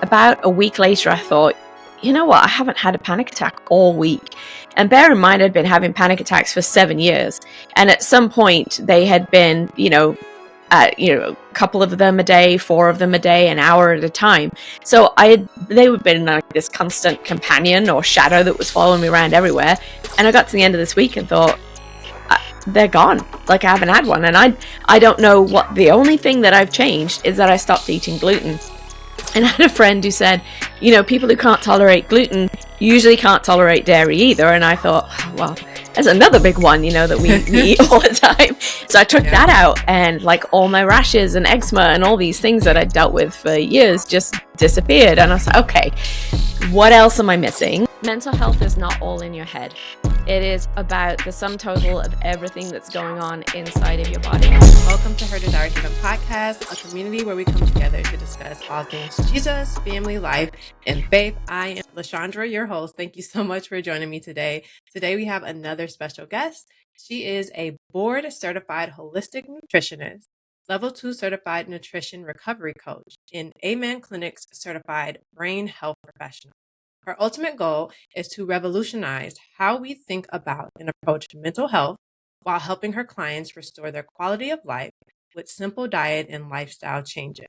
about a week later, I thought, you know what? I haven't had a panic attack all week. And bear in mind, I'd been having panic attacks for 7 years. And at some point, they had been, a couple of them a day, 4 of them a day, an hour at a time. So they would have been like this constant companion or shadow that was following me around everywhere. And I got to the end of this week and thought, they're gone. Like, I haven't had one. And I don't know what. The only thing that I've changed is that I stopped eating gluten. And I had a friend who said, people who can't tolerate gluten usually can't tolerate dairy either. And I thought, well, there's another big one, that we eat all the time. So I took that out, and like all my rashes and eczema and all these things that I'd dealt with for years just disappeared. And I was like, okay, what else am I missing? Mental health is not all in your head. It is about the sum total of everything that's going on inside of your body. Welcome to Her Desired Human Podcast, a community where we come together to discuss all things Jesus, family, life, and faith. I am LaShondra, your host. Thank you so much for joining me today. Today we have another special guest. She is a board-certified holistic nutritionist, Level 2 certified nutrition recovery coach, and Amen Clinic's certified brain health professional. Her ultimate goal is to revolutionize how we think about and approach mental health while helping her clients restore their quality of life with simple diet and lifestyle changes.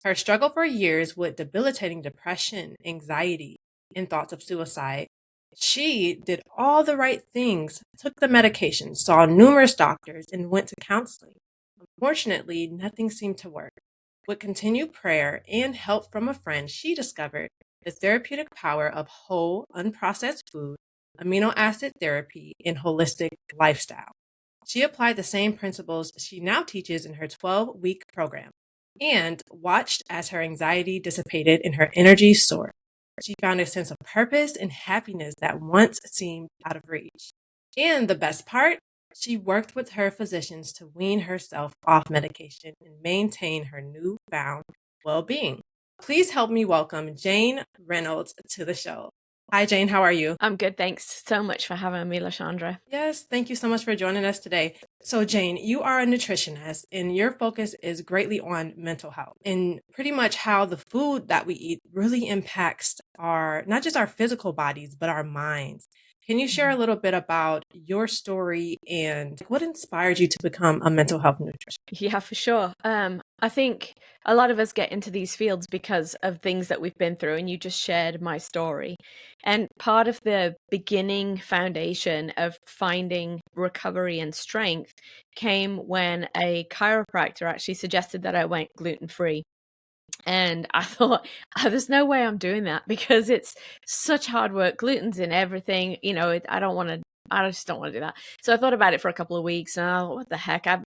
Her struggle for years with debilitating depression, anxiety, and thoughts of suicide. She did all the right things, took the medication, saw numerous doctors, and went to counseling. Unfortunately, nothing seemed to work. With continued prayer and help from a friend, she discovered the therapeutic power of whole, unprocessed food, amino acid therapy, and holistic lifestyle. She applied the same principles she now teaches in her 12-week program and watched as her anxiety dissipated and her energy soared. She found a sense of purpose and happiness that once seemed out of reach. And the best part, she worked with her physicians to wean herself off medication and maintain her newfound well-being. Please help me welcome Jayne Reynolds to the show. Hi, Jayne. How are you? I'm good. Thanks so much for having me, LaShondra. Yes, thank you so much for joining us today. So, Jayne, you are a nutritionist, and your focus is greatly on mental health and pretty much how the food that we eat really impacts not just our physical bodies, but our minds. Can you share a little bit about your story and what inspired you to become a mental health nutritionist? Yeah, for sure. I think a lot of us get into these fields because of things that we've been through, and you just shared my story. And part of the beginning foundation of finding recovery and strength came when a chiropractor actually suggested that I went gluten-free. And I thought, there's no way I'm doing that because it's such hard work. Gluten's in everything. I just don't want to do that. So I thought about it for a couple of weeks and I thought, what the heck? I've,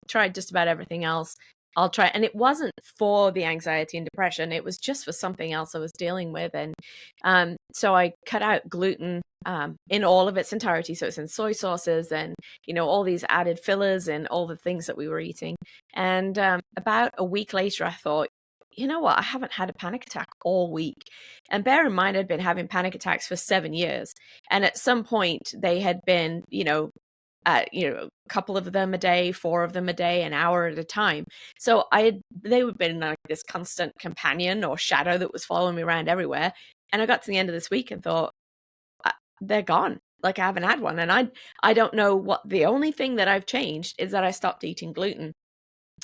tried just about everything else. I'll try. And it wasn't for the anxiety and depression. It was just for something else I was dealing with. And so I cut out gluten in all of its entirety. So it's in soy sauces and, all these added fillers and all the things that we were eating. And about a week later, I thought, you know what? I haven't had a panic attack all week. And bear in mind, I'd been having panic attacks for 7 years. And at some point, they had been, a couple of them a day, 4 of them a day, an hour at a time. So they would have been like this constant companion or shadow that was following me around everywhere. And I got to the end of this week and thought, they're gone. Like, I haven't had one. And I don't know what. The only thing that I've changed is that I stopped eating gluten.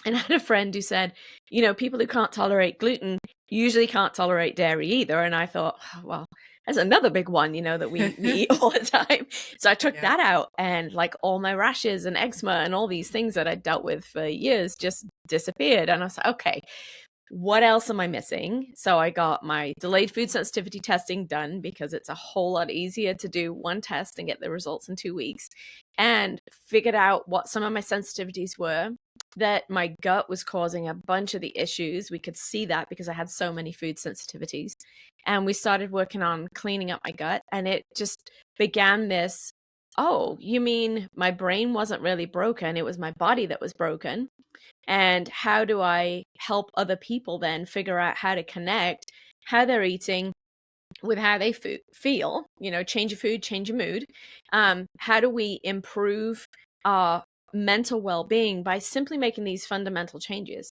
And I had a friend who said, people who can't tolerate gluten usually can't tolerate dairy either. And I thought, well, there's another big one, that we eat all the time. So I took that out, and like all my rashes and eczema and all these things that I'd dealt with for years just disappeared. And I was like, okay, what else am I missing? So I got my delayed food sensitivity testing done because it's a whole lot easier to do one test and get the results in 2 weeks, and figured out what some of my sensitivities were, that my gut was causing a bunch of the issues. We could see that because I had so many food sensitivities. And we started working on cleaning up my gut, and it just began this, oh, you mean my brain wasn't really broken, it was my body that was broken. And how do I help other people then figure out how to connect how they're eating with how they feel, change your food, change your mood. How do we improve our mental well-being by simply making these fundamental changes?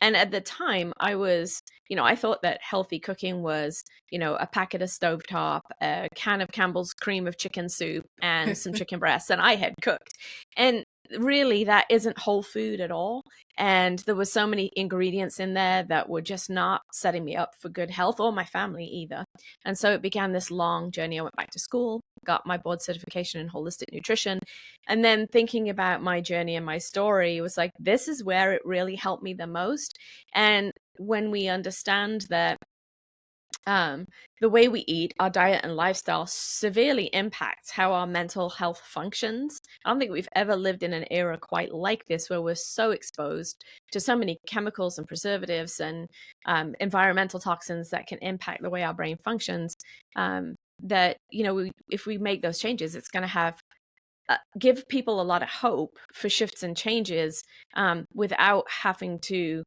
And at the time, I was, I thought that healthy cooking was, a packet of stovetop, a can of Campbell's cream of chicken soup, and some chicken breasts, and I had cooked. And really, that isn't whole food at all. And there were so many ingredients in there that were just not setting me up for good health, or my family either. And so it began this long journey. I went back to school, got my board certification in holistic nutrition. And then thinking about my journey and my story was like, this is where it really helped me the most. And when we understand that the way we eat, our diet and lifestyle severely impacts how our mental health functions. I don't think we've ever lived in an era quite like this where we're so exposed to so many chemicals and preservatives and environmental toxins that can impact the way our brain functions. That, if we make those changes, it's going to have give people a lot of hope for shifts and changes without having to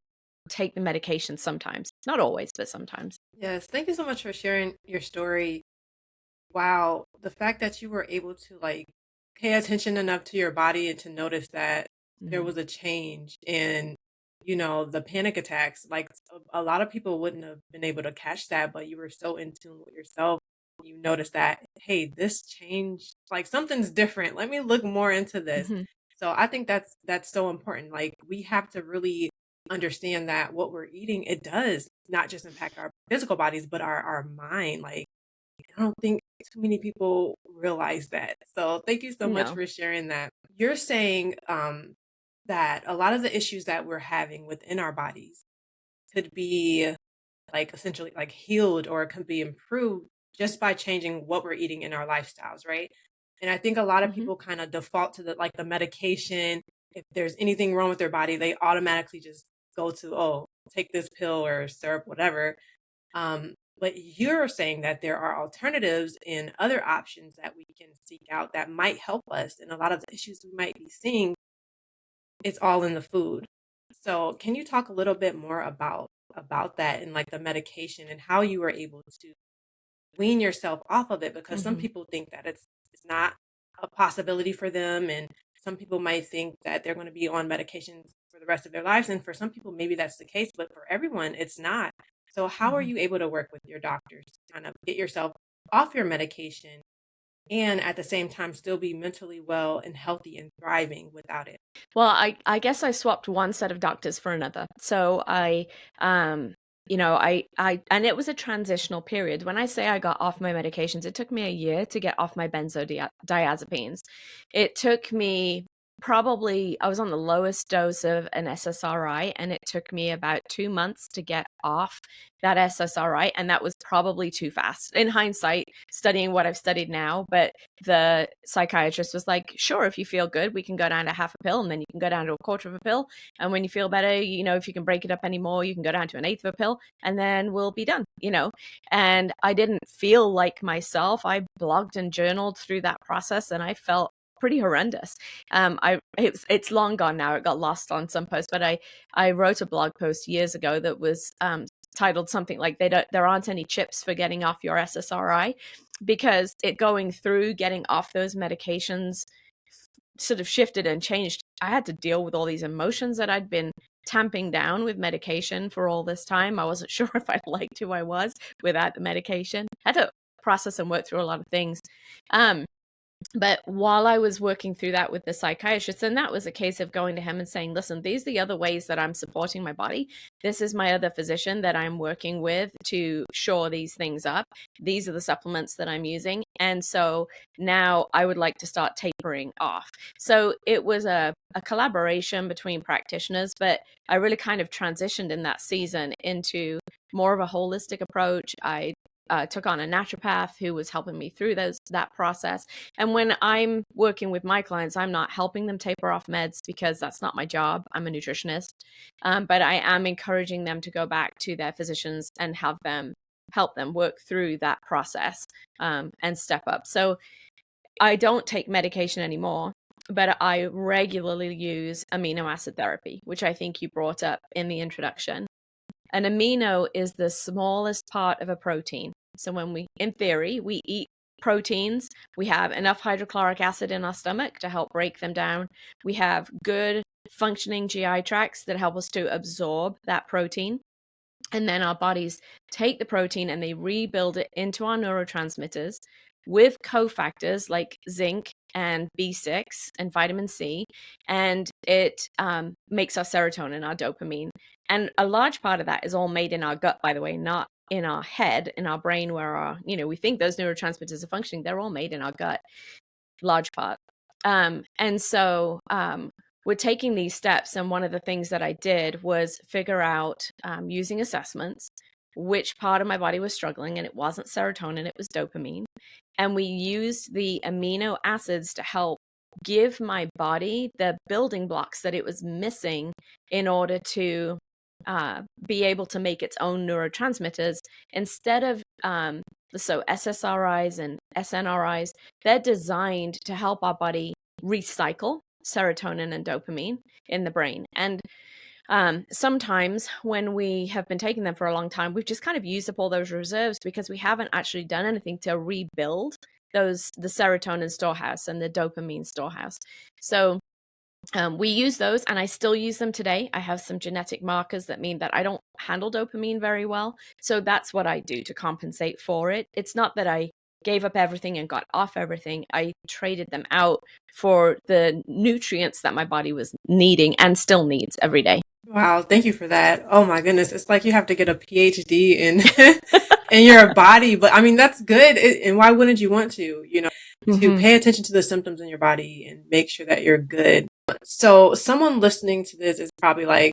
take the medication sometimes. Not always, but sometimes. Yes, thank you so much for sharing your story. Wow, the fact that you were able to like pay attention enough to your body and to notice that there Mm-hmm. was a change in, the panic attacks. Like a lot of people wouldn't have been able to catch that, but you were so in tune with yourself. You noticed that, hey, this changed, like something's different. Let me look more into this. Mm-hmm. So I think that's so important. Like we have to really understand that what we're eating, it does not just impact our physical bodies, but our mind. Like I don't think too many people realize that. So thank you so much No. for sharing that. You're saying that a lot of the issues that we're having within our bodies could be like essentially like healed or could be improved just by changing what we're eating in our lifestyles, right? And I think a lot of Mm-hmm. people kind of default to the medication. If there's anything wrong with their body, they automatically just go to, oh, take this pill or syrup, whatever. But you're saying that there are alternatives and other options that we can seek out that might help us. And a lot of the issues we might be seeing, it's all in the food. So can you talk a little bit more about that and like the medication and how you were able to wean yourself off of it? Because some Mm-hmm. people think that it's not a possibility for them, and some people might think that they're going to be on medications for the rest of their lives, and for some people maybe that's the case, but for everyone it's not. So how are Mm-hmm. you able to work with your doctors to kind of get yourself off your medication and at the same time still be mentally well and healthy and thriving without it? Well, I guess I swapped one set of doctors for another. So um, and it was a transitional period. When I say I got off my medications, it took me a year to get off my benzodiazepines. It took me probably, I was on the lowest dose of an SSRI, and it took me about 2 months to get off that SSRI. And that was probably too fast in hindsight, studying what I've studied now. But the psychiatrist was like, sure, if you feel good, we can go down to half a pill, and then you can go down to a quarter of a pill. And when you feel better, if you can break it up anymore, you can go down to an eighth of a pill, and then we'll be done. And I didn't feel like myself. I blogged and journaled through that process, and I felt pretty horrendous. It's long gone now. It got lost on some post, but I wrote a blog post years ago that was titled something like there aren't any chips for getting off your SSRI, because it going through getting off those medications sort of shifted and changed. I had to deal with all these emotions that I'd been tamping down with medication for all this time. I wasn't sure if I liked who I was without the medication. I had to process and work through a lot of things. But while I was working through that with the psychiatrist, and that was a case of going to him and saying, listen, these are the other ways that I'm supporting my body. This is my other physician that I'm working with to shore these things up. These are the supplements that I'm using. And so now I would like to start tapering off. So it was a collaboration between practitioners, but I really kind of transitioned in that season into more of a holistic approach. I took on a naturopath who was helping me through that process. And when I'm working with my clients, I'm not helping them taper off meds, because that's not my job. I'm a nutritionist. But I am encouraging them to go back to their physicians and have them help them work through that process and step up. So I don't take medication anymore, but I regularly use amino acid therapy, which I think you brought up in the introduction. An amino is the smallest part of a protein. So in theory, we eat proteins, we have enough hydrochloric acid in our stomach to help break them down. We have good functioning GI tracts that help us to absorb that protein. And then our bodies take the protein and they rebuild it into our neurotransmitters with cofactors like zinc and B6 and vitamin C. And it makes our serotonin, our dopamine. And a large part of that is all made in our gut, by the way, not in our head, in our brain, where we think those neurotransmitters are functioning. They're all made in our gut, large part. And so we're taking these steps. And one of the things that I did was figure out, using assessments, which part of my body was struggling. And it wasn't serotonin, it was dopamine. And we used the amino acids to help give my body the building blocks that it was missing in order to be able to make its own neurotransmitters instead of so SSRIs and SNRIs. They're designed to help our body recycle serotonin and dopamine in the brain. And sometimes when we have been taking them for a long time, we've just kind of used up all those reserves because we haven't actually done anything to rebuild the serotonin storehouse and the dopamine storehouse. So we use those, and I still use them today. I have some genetic markers that mean that I don't handle dopamine very well. So that's what I do to compensate for it. It's not that I gave up everything and got off everything. I traded them out for the nutrients that my body was needing and still needs every day. Wow, thank you for that. Oh my goodness, it's like you have to get a PhD in in your body, but I mean that's good. And why wouldn't you want to, to pay attention to the symptoms in your body and make sure that you're good. So someone listening to this is probably like,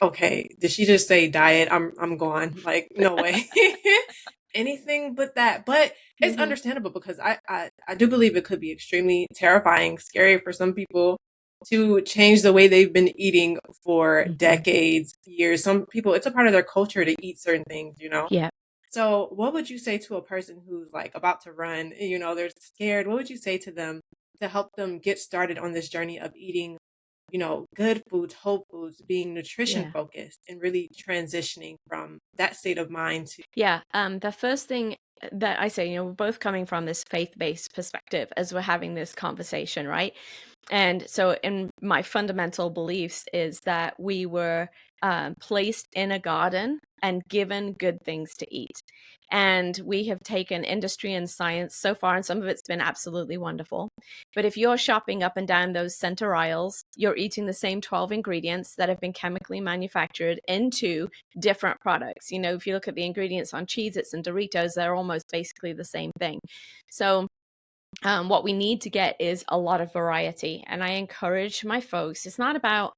okay, did she just say diet? I'm gone. Like, no way. Anything but that. But it's understandable because I do believe it could be extremely terrifying, scary for some people to change the way they've been eating for decades, years. Some people, it's a part of their culture to eat certain things, Yeah. So what would you say to a person who's like about to run, they're scared? What would you say to them to help them get started on this journey of eating, good foods, whole foods, being nutrition focused and really transitioning from that state of mind to? Yeah. The first thing that I say, we're both coming from this faith-based perspective as we're having this conversation, right? And so in my fundamental beliefs is that we were placed in a garden and given good things to eat. And we have taken industry and science so far, and some of it's been absolutely wonderful. But if you're shopping up and down those center aisles, you're eating the same 12 ingredients that have been chemically manufactured into different products. If you look at the ingredients on Cheez-Its and Doritos, they're almost basically the same thing. So what we need to get is a lot of variety. And I encourage my folks, it's not about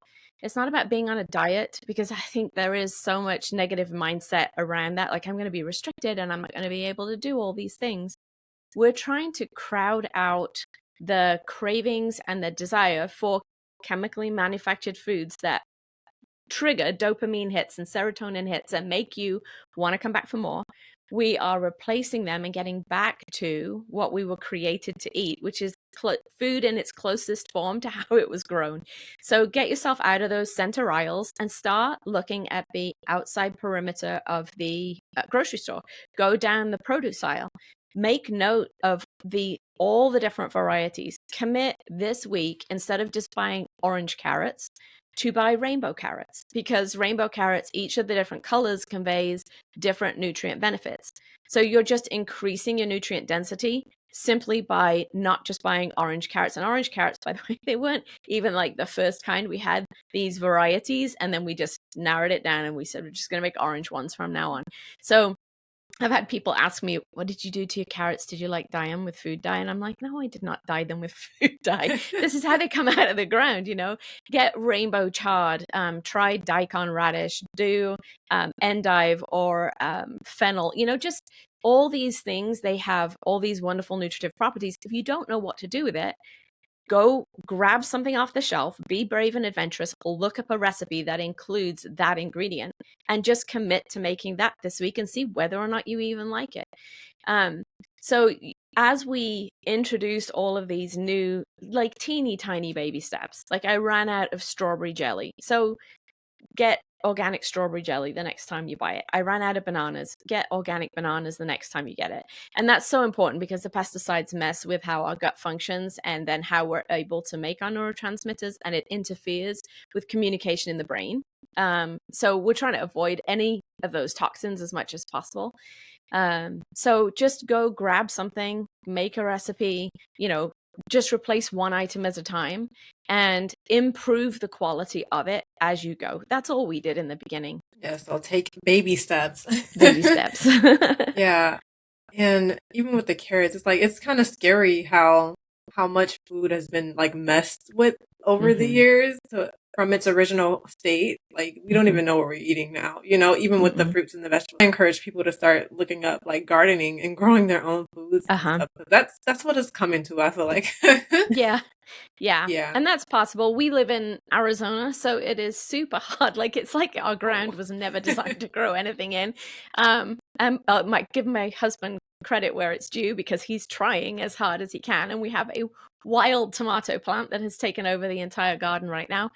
being on a diet, because I think there is so much negative mindset around that. Like, I'm going to be restricted and I'm not going to be able to do all these things. We're trying to crowd out the cravings and the desire for chemically manufactured foods that trigger dopamine hits and serotonin hits and make you want to come back for more. We are replacing them and getting back to what we were created to eat, which is food in its closest form to how it was grown. So get yourself out of those center aisles and start looking at the outside perimeter of the grocery store. Go down the produce aisle. Make note of all the different varieties. Commit this week, instead of just buying orange carrots, to buy rainbow carrots, because rainbow carrots, each of the different colors conveys different nutrient benefits. So you're just increasing your nutrient density simply by not just buying orange carrots. And orange carrots, by the way, they weren't even like the first kind. We had these varieties and then we just narrowed it down and we said, we're just going to make orange ones from now on. So I've had people ask me, what did you do to your carrots? Did you dye them with food dye? And I'm like, no, I did not dye them with food dye. This is how they come out of the ground, Get rainbow chard, try daikon radish, do endive or fennel, just all these things. They have all these wonderful nutritive properties. If you don't know what to do with it, go grab something off the shelf, be brave and adventurous, look up a recipe that includes that ingredient, and just commit to making that this week and see whether or not you even like it. So as we introduce all of these new, teeny tiny baby steps, I ran out of strawberry jelly. So get organic strawberry jelly the next time you buy it. I ran out of bananas. Get organic bananas the next time you get it. And that's so important because the pesticides mess with how our gut functions and then how we're able to make our neurotransmitters, and it interferes with communication in the brain. So we're trying to avoid any of those toxins as much as possible. So just go grab something, make a recipe, just replace one item at a time and improve the quality of it as you go. That's all we did in the beginning. Yes, I'll take baby steps. Baby steps. Yeah. And even with the carrots, it's like it's kind of scary how much food has been like messed with over the years from its original state. Like we don't even know what we're eating now, even with the fruits and the vegetables. I encourage people to start looking up like gardening and growing their own foods and stuff. That's what it's coming to, I feel like. Yeah. And that's possible. We live in Arizona, so it is super hard. Like it's like our ground was never designed to grow anything in. And I might give my husband credit where it's due because he's trying as hard as he can. And we have a wild tomato plant that has taken over the entire garden right now.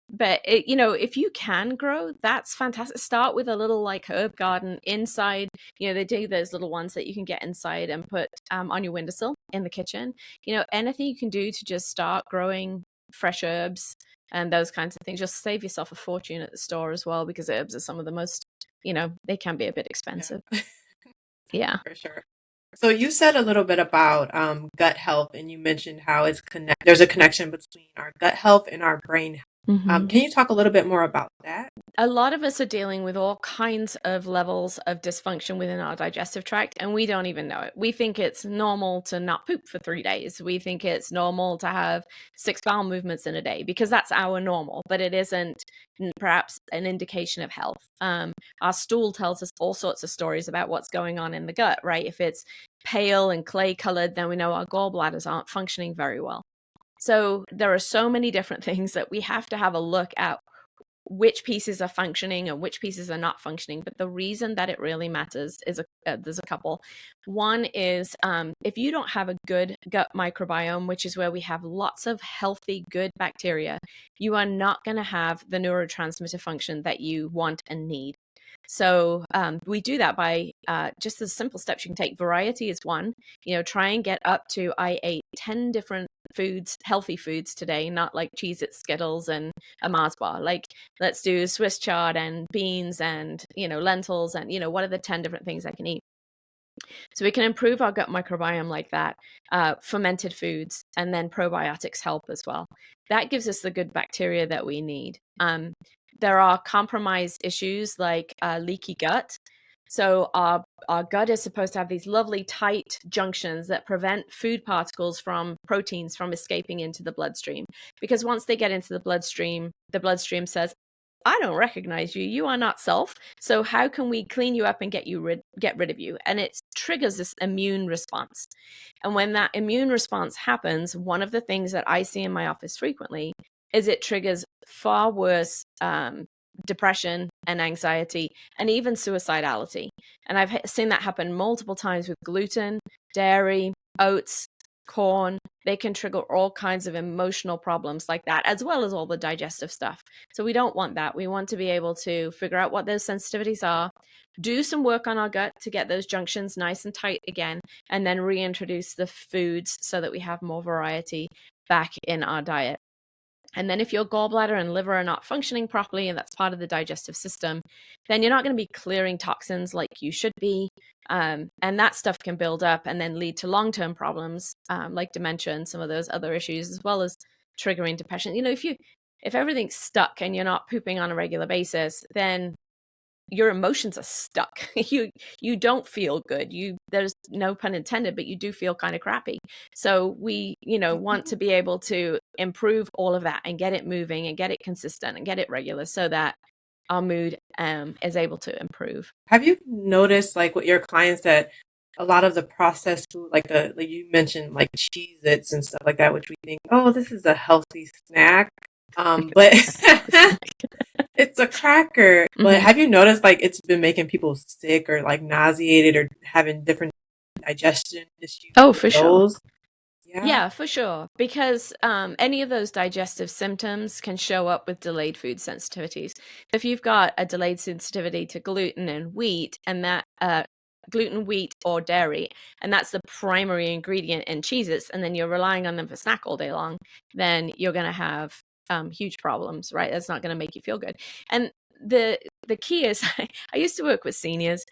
But if you can grow, that's fantastic. Start with a little like herb garden inside. They do those little ones that you can get inside and put on your windowsill in the kitchen. Anything you can do to just start growing fresh herbs and those kinds of things. Just save yourself a fortune at the store as well, because herbs are some of the most, they can be a bit expensive. Yeah. For sure. So you said a little bit about gut health, and you mentioned how there's a connection between our gut health and our brain health. Can you talk a little bit more about that? A lot of us are dealing with all kinds of levels of dysfunction within our digestive tract, and we don't even know it. We think it's normal to not poop for 3 days. We think it's normal to have 6 bowel movements in a day because that's our normal, but it isn't perhaps an indication of health. Our stool tells us all sorts of stories about what's going on in the gut, right? If it's pale and clay colored, then we know our gallbladders aren't functioning very well. So there are so many different things that we have to have a look at which pieces are functioning and which pieces are not functioning. But the reason that it really matters is there's a couple. One is if you don't have a good gut microbiome, which is where we have lots of healthy, good bacteria, you are not going to have the neurotransmitter function that you want and need. So we do that by just the simple steps you can take. Variety is one. Try and get up to, I ate 10 different foods, healthy foods today, not like Cheez-Its, Skittles, and a Mars bar. Like, let's do Swiss chard and beans and, lentils and, what are the 10 different things I can eat? So we can improve our gut microbiome like that. Fermented foods and then probiotics help as well. That gives us the good bacteria that we need. There are compromised issues like leaky gut. So our gut is supposed to have these lovely tight junctions that prevent food particles from proteins from escaping into the bloodstream. Because once they get into the bloodstream says, I don't recognize you. You are not self. So how can we clean you up and get rid of you? And it triggers this immune response. And when that immune response happens, one of the things that I see in my office frequently is it triggers far worse depression and anxiety and even suicidality. And I've seen that happen multiple times with gluten, dairy, oats, corn. They can trigger all kinds of emotional problems like that, as well as all the digestive stuff. So we don't want that. We want to be able to figure out what those sensitivities are, do some work on our gut to get those junctions nice and tight again, and then reintroduce the foods so that we have more variety back in our diet. And then if your gallbladder and liver are not functioning properly, and that's part of the digestive system, then you're not going to be clearing toxins like you should be. And that stuff can build up and then lead to long-term problems like dementia and some of those other issues, as well as triggering depression. If everything's stuck and you're not pooping on a regular basis, then your emotions are stuck. You don't feel good. There's no pun intended, but you do feel kind of crappy. So we, want to be able to improve all of that and get it moving and get it consistent and get it regular so that our mood is able to improve. Have you noticed, like, with your clients that a lot of the processed food, like you mentioned, like Cheez-Its and stuff like that, which we think, oh, this is a healthy snack, but it's a cracker. But have you noticed, like, it's been making people sick or like nauseated or having different digestion issues? Oh, for sure. Yeah. Yeah, for sure. Because any of those digestive symptoms can show up with delayed food sensitivities. If you've got a delayed sensitivity to gluten and wheat, and that gluten, wheat, or dairy, and that's the primary ingredient in cheeses, and then you're relying on them for snack all day long, then you're going to have huge problems, right? That's not going to make you feel good. And the key is, I used to work with seniors,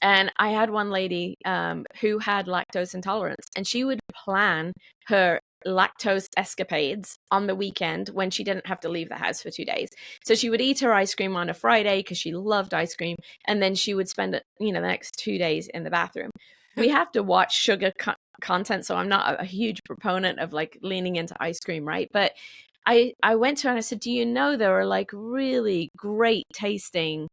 and I had one lady who had lactose intolerance, and she would plan her lactose escapades on the weekend when she didn't have to leave the house for 2 days. So she would eat her ice cream on a Friday because she loved ice cream, and then she would spend the next 2 days in the bathroom. We have to watch sugar content, so I'm not a huge proponent of like leaning into ice cream, right? But I went to her and I said, do you know there are like really great tasting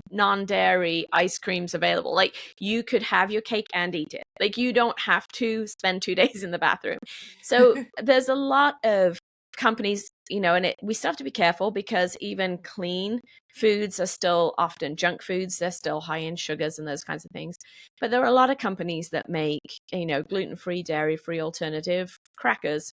non-dairy ice creams available? Like, you could have your cake and eat it. Like, you don't have to spend 2 days in the bathroom. So there's a lot of companies, and we still have to be careful, because even clean foods are still often junk foods. They're still high in sugars and those kinds of things. But there are a lot of companies that make, gluten-free, dairy-free alternative crackers.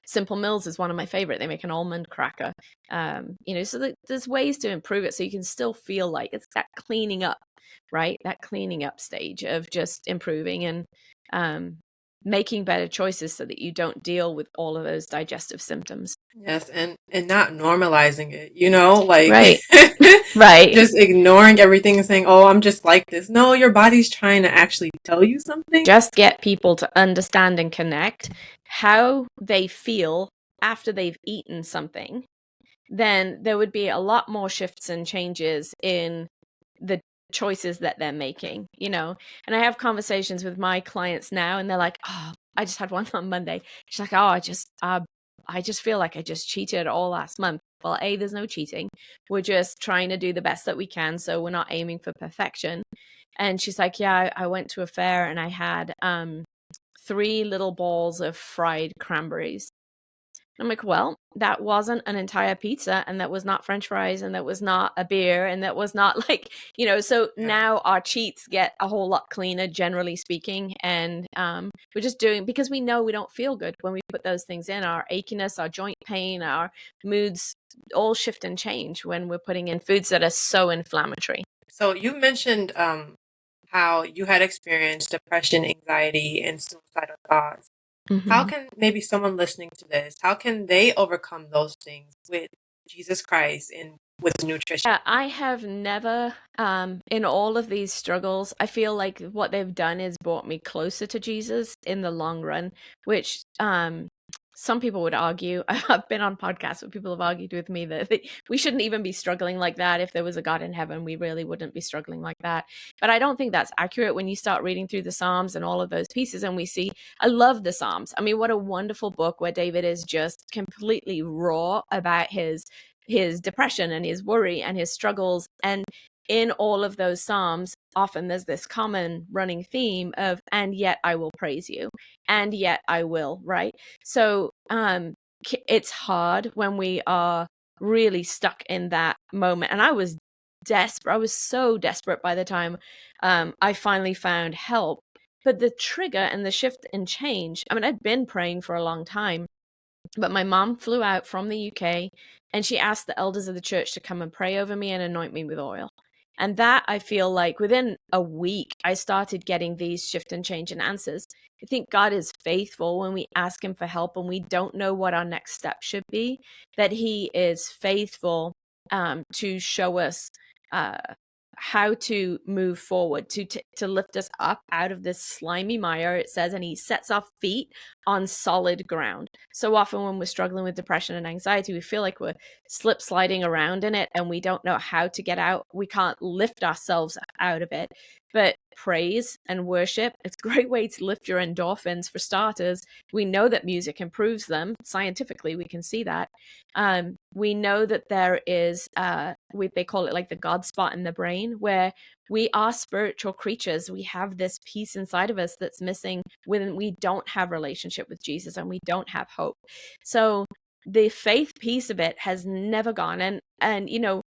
Simple Mills is one of my favorite. They make an almond cracker. So there's ways to improve it so you can still feel like it's that cleaning up, right? That cleaning up stage of just improving and making better choices so that you don't deal with all of those digestive symptoms. Yes, and not normalizing it, like Right. Right. just ignoring everything and saying, "Oh, I'm just like this." No, your body's trying to actually tell you something. Just get people to understand and connect how they feel after they've eaten something, then there would be a lot more shifts and changes in the choices that they're making. And I have conversations with my clients now, and they're like, oh, I just had one on Monday. She's like, oh, I just feel like I just cheated all last month. Well, there's no cheating. We're just trying to do the best that we can, so we're not aiming for perfection. And she's like, yeah, I went to a fair and I had 3 little balls of fried cranberries. I'm like, well, that wasn't an entire pizza, and that was not French fries, and that was not a beer, and that was not like, so now our cheats get a whole lot cleaner, generally speaking. And we're just doing, because we know we don't feel good when we put those things in. Our achiness, our joint pain, our moods all shift and change when we're putting in foods that are so inflammatory. So you mentioned how you had experienced depression, anxiety, and suicidal thoughts. How Mm-hmm. can maybe someone listening to this, how can they overcome those things with Jesus Christ and with nutrition? Yeah, I have never, in all of these struggles, I feel like what they've done is brought me closer to Jesus in the long run, which some people would argue. I've been on podcasts where people have argued with me that we shouldn't even be struggling like that. If there was a God in heaven, we really wouldn't be struggling like that. But I don't think that's accurate when you start reading through the Psalms and all of those pieces, and we see, I love the Psalms. I mean, what a wonderful book where David is just completely raw about his depression and his worry and his struggles. And in all of those Psalms, often there's this common running theme of, and yet I will praise you, and yet I will, right? So it's hard when we are really stuck in that moment. And I was desperate. I was so desperate by the time I finally found help. But the trigger and the shift and change, I mean, I'd been praying for a long time, but my mom flew out from the UK, and she asked the elders of the church to come and pray over me and anoint me with oil. And that, I feel like within a week, I started getting these shift and change and answers. I think God is faithful when we ask him for help and we don't know what our next step should be, that he is faithful to show us how to move forward, to lift us up out of this slimy mire, it says, and he sets our feet on solid ground. So often when we're struggling with depression and anxiety, we feel like we're slip sliding around in it and we don't know how to get out. We can't lift ourselves out of it. But praise and worship, it's a great way to lift your endorphins, for starters. We know that music improves them. Scientifically, we can see that. We know that there is, they call it like the God spot in the brain, where we are spiritual creatures. We have this piece inside of us that's missing when we don't have relationship with Jesus and we don't have hope. So the faith piece of it has never gone. And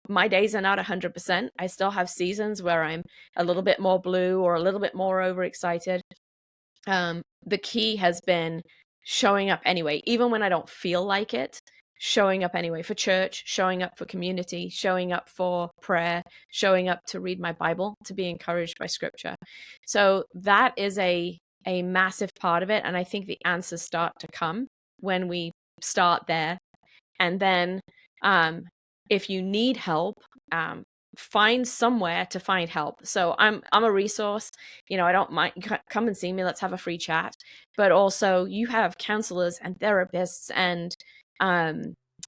my days are not 100%. I still have seasons where I'm a little bit more blue or a little bit more overexcited. the key has been showing up anyway, even when I don't feel like it, showing up anyway for church, showing up for community, showing up for prayer, showing up to read my Bible, to be encouraged by scripture. So that is a massive part of it. And I think the answers start to come when we start there. And then if you need help, find somewhere to find help. So I'm a resource. I don't mind, come and see me, let's have a free chat. But also you have counselors and therapists and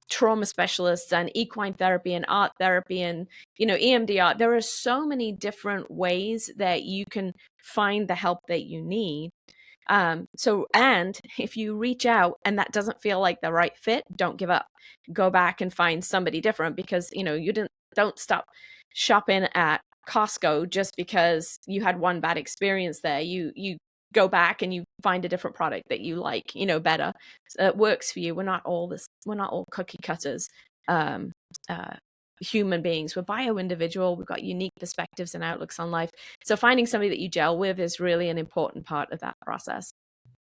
trauma specialists and equine therapy and art therapy and EMDR. There are so many different ways that you can find the help that you need. And if you reach out and that doesn't feel like the right fit, don't give up. Go back and find somebody different, because don't stop shopping at Costco just because you had one bad experience there. You go back and you find a different product that you like, better. So it works for you. We're not all cookie cutters. Human beings. We're bio-individual. We've got unique perspectives and outlooks on life. So finding somebody that you gel with is really an important part of that process.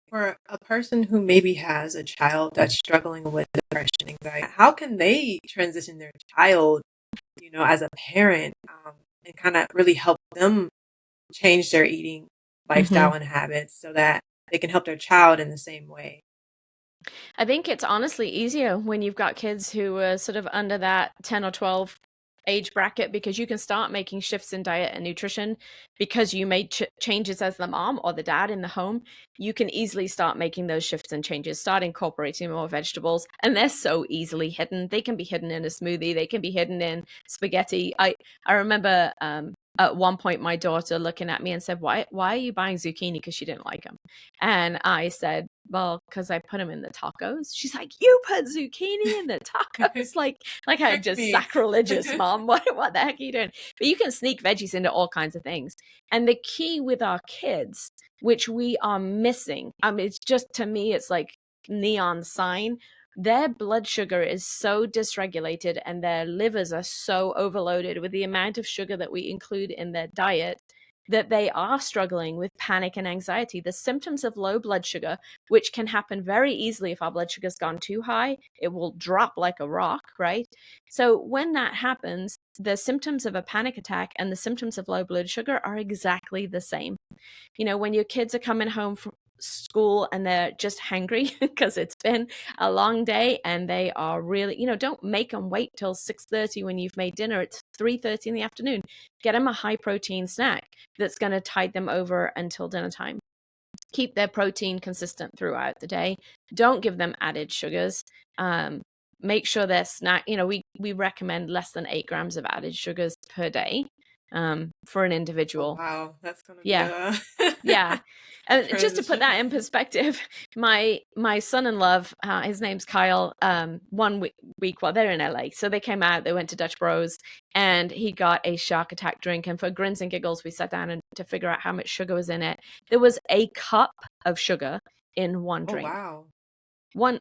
For a person who maybe has a child that's struggling with depression, anxiety, how can they transition their child, as a parent, and kind of really help them change their eating lifestyle and habits so that they can help their child in the same way? I think it's honestly easier when you've got kids who are sort of under that 10 or 12 age bracket, because you can start making shifts in diet and nutrition because you made changes as the mom or the dad in the home. You can easily start making those shifts and changes, start incorporating more vegetables, and they're so easily hidden. They can be hidden in a smoothie. They can be hidden in spaghetti. I remember at one point my daughter looking at me and said, why are you buying zucchini? Because she didn't like them. And I said, well, because I put them in the tacos. She's like, you put zucchini in the tacos? like I'm just sacrilegious, Mom. What the heck are you doing? But you can sneak veggies into all kinds of things. And the key with our kids, which we are missing, it's just, to me, it's like neon sign. Their blood sugar is so dysregulated and their livers are so overloaded with the amount of sugar that we include in their diet that they are struggling with panic and anxiety. The symptoms of low blood sugar, which can happen very easily if our blood sugar's gone too high, it will drop like a rock, right? So when that happens, the symptoms of a panic attack and the symptoms of low blood sugar are exactly the same. When your kids are coming home from school and they're just hangry because it's been a long day and they are really, don't make them wait till 6:30 when you've made dinner. It's 3:30 in the afternoon. Get them a high protein snack that's going to tide them over until dinner time. Keep their protein consistent throughout the day. Don't give them added sugars. Make sure their snack, we recommend less than 8 grams of added sugars per day for an individual. Oh, wow, that's gonna be yeah. And just to put that in perspective, my son-in-law, his name's Kyle, 1 week while they're in LA, so they came out, they went to Dutch Bros, and he got a shark attack drink, and for grins and giggles we sat down to figure out how much sugar was in it. There was a cup of sugar in one drink. Oh, wow.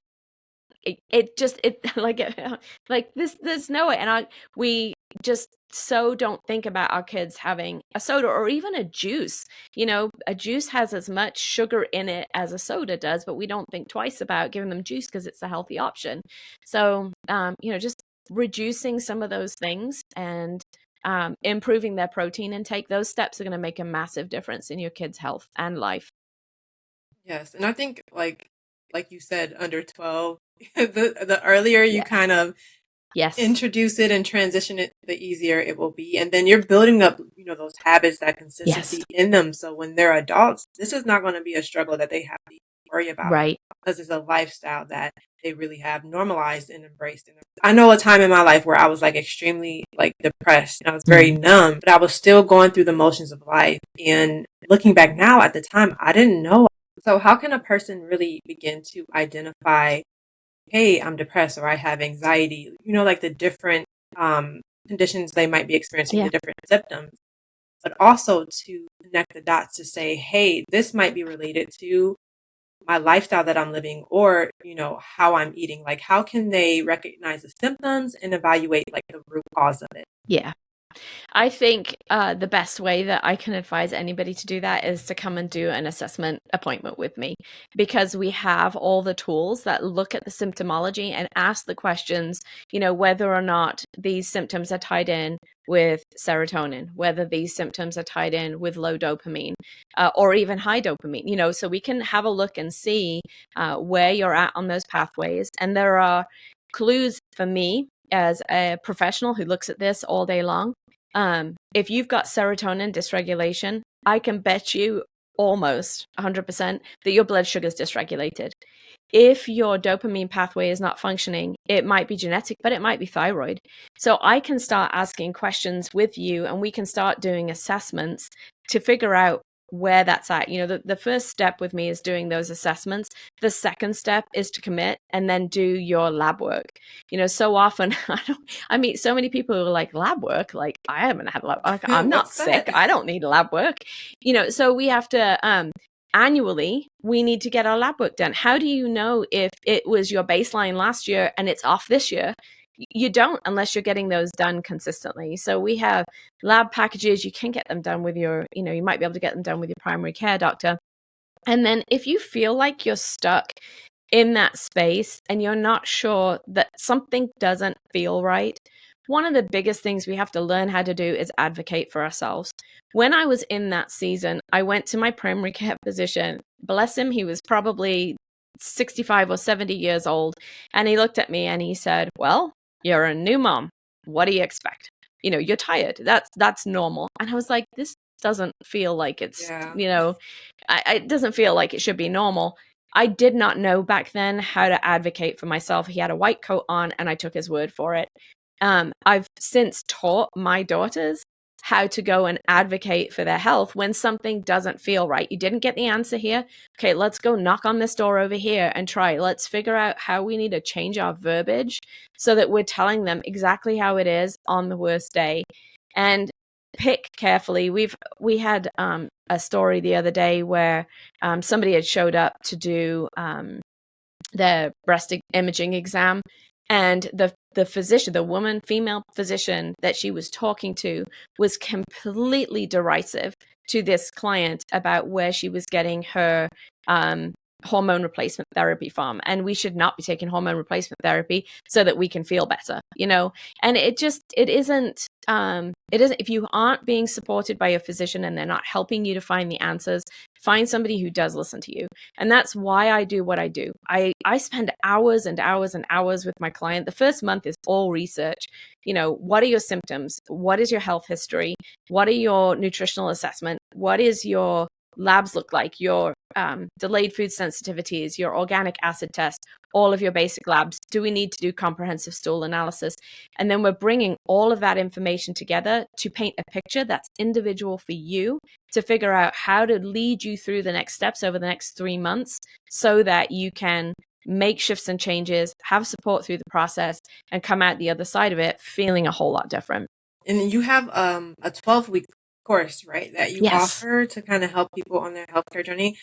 There's no way. And we just so don't think about our kids having a soda or even a juice. A juice has as much sugar in it as a soda does, but we don't think twice about giving them juice because it's a healthy option. So, just reducing some of those things and improving their protein intake, those steps are going to make a massive difference in your kids' health and life. Yes, and I think like you said, under 12, the earlier you kind of introduce it and transition it, the easier it will be. And then you're building up, those habits, that consistency in them. So when they're adults, this is not going to be a struggle that they have to worry about. Right. Because it's a lifestyle that they really have normalized and embraced. I know a time in my life where I was extremely depressed and I was very numb, but I was still going through the motions of life. And looking back now, at the time, I didn't know. So how can a person really begin to identify, hey, I'm depressed or I have anxiety, the different conditions they might be experiencing, the different symptoms, but also to connect the dots to say, hey, this might be related to my lifestyle that I'm living or, how I'm eating. How can they recognize the symptoms and evaluate the root cause of it? Yeah. I think the best way that I can advise anybody to do that is to come and do an assessment appointment with me, because we have all the tools that look at the symptomology and ask the questions, whether or not these symptoms are tied in with serotonin, whether these symptoms are tied in with low dopamine or even high dopamine, so we can have a look and see where you're at on those pathways. And there are clues for me as a professional who looks at this all day long. If you've got serotonin dysregulation, I can bet you almost 100% that your blood sugar is dysregulated. If your dopamine pathway is not functioning, it might be genetic, but it might be thyroid. So I can start asking questions with you, and we can start doing assessments to figure out where that's at. The first step with me is doing those assessments. The second step is to commit and then do your lab work. So often I meet so many people who are like, lab work? Like, I haven't had lab work. I'm not sick. I don't need lab work. So we have to annually, we need to get our lab work done. How do you know if it was your baseline last year and it's off this year? You don't, unless you're getting those done consistently. So we have lab packages. You can get them done with you might be able to get them done with your primary care doctor. And then if you feel like you're stuck in that space and you're not sure that something doesn't feel right, one of the biggest things we have to learn how to do is advocate for ourselves. When I was in that season, I went to my primary care physician. Bless him, he was probably 65 or 70 years old. And he looked at me and he said, "Well, you're a new mom. What do you expect? You're tired. That's normal." And I was like, this doesn't feel like it's, it doesn't feel like it should be normal. I did not know back then how to advocate for myself. He had a white coat on and I took his word for it. I've since taught my daughters how to go and advocate for their health when something doesn't feel right. You didn't get the answer here. Okay, let's go knock on this door over here and try. Let's figure out how we need to change our verbiage so that we're telling them exactly how it is on the worst day. And pick carefully. We had a story the other day where somebody had showed up to do their breast imaging exam, and the physician, the female physician that she was talking to, was completely derisive to this client about where she was getting her hormone replacement therapy from. And we should not be taking hormone replacement therapy so that we can feel better, and it isn't, if you aren't being supported by your physician and they're not helping you to find the answers, find somebody who does listen to you. And that's why I do what I do. I spend hours and hours and hours with my client. The first month is all research. What are your symptoms? What is your health history? What are your nutritional assessment? What is your labs look like? Your delayed food sensitivities, your organic acid test, all of your basic labs. Do we need to do comprehensive stool analysis? And then we're bringing all of that information together to paint a picture that's individual for you, to figure out how to lead you through the next steps over the next 3 months so that you can make shifts and changes, have support through the process, and come out the other side of it feeling a whole lot different. And then you have a 12-week course, right, that you offer to kind of help people on their healthcare journey.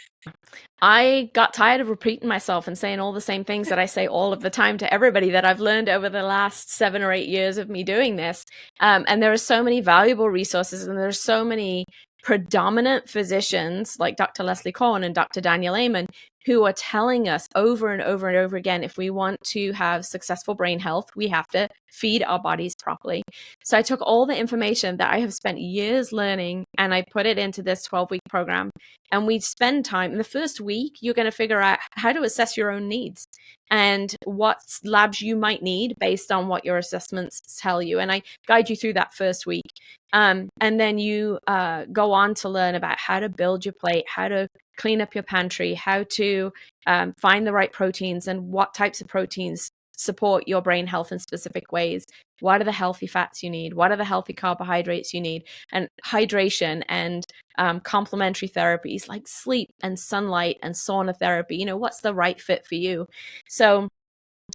I got tired of repeating myself and saying all the same things that I say all of the time to everybody that I've learned over the last 7 or 8 years of me doing this. And there are so many valuable resources, and there's so many predominant physicians like Dr. Leslie Cohen and Dr. Daniel Amen who are telling us over and over and over again, if we want to have successful brain health, we have to feed our bodies properly. So I took all the information that I have spent years learning and I put it into this 12-week program. And we spend time in the first week, you're going to figure out how to assess your own needs and what labs you might need based on what your assessments tell you. And I guide you through that first week. And then you go on to learn about how to build your plate, how to clean up your pantry, how to find the right proteins and what types of proteins support your brain health in specific ways. What are the healthy fats you need? What are the healthy carbohydrates you need? And hydration and complementary therapies like sleep and sunlight and sauna therapy. What's the right fit for you? So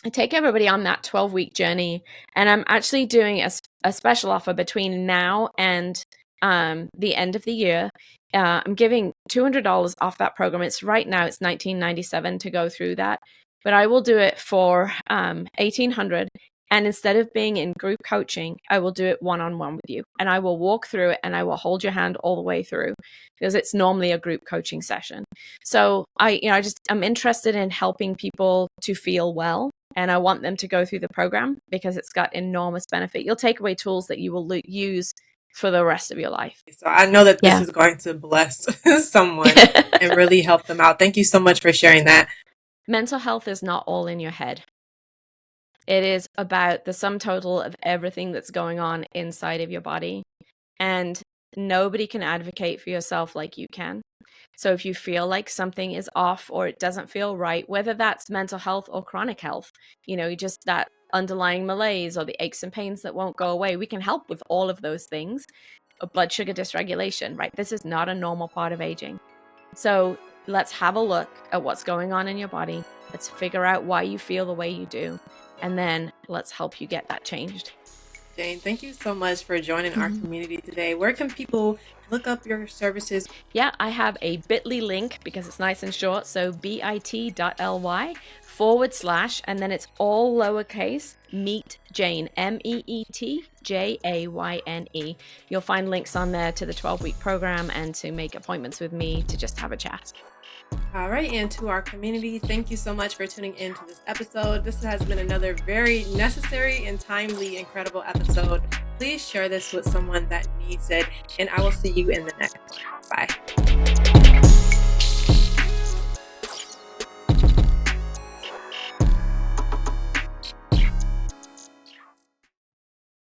I take everybody on that 12-week journey, and I'm actually doing a special offer between now and the end of the year. I'm giving $200 off that program. Right now it's $19.97 to go through that, but I will do it for $1,800. And instead of being in group coaching, I will do it one-on-one with you. And I will walk through it and I will hold your hand all the way through, because it's normally a group coaching session. So I'm interested in helping people to feel well. And I want them to go through the program because it's got enormous benefit. You'll take away tools that you will use for the rest of your life. So I know that this is going to bless someone and really help them out. Thank you so much for sharing that. Mental health is not all in your head. It is about the sum total of everything that's going on inside of your body. And nobody can advocate for yourself like you can. So if you feel like something is off or it doesn't feel right, whether that's mental health or chronic health, just that underlying malaise or the aches and pains that won't go away, we can help with all of those things. Blood sugar dysregulation, right? This is not a normal part of aging. So let's have a look at what's going on in your body. Let's figure out why you feel the way you do. And then let's help you get that changed. Jayne, thank you so much for joining our community today. Where can people look up your services? Yeah, I have a bit.ly link because it's nice and short. So bit.ly/ and then it's all lowercase, Meet Jayne, MEETJAYNE. You'll find links on there to the 12-week program and to make appointments with me to just have a chat. All right, and to our community, thank you so much for tuning in to this episode. This has been another very necessary and timely, incredible episode. Please share this with someone that needs it, and I will see you in the next one. Bye.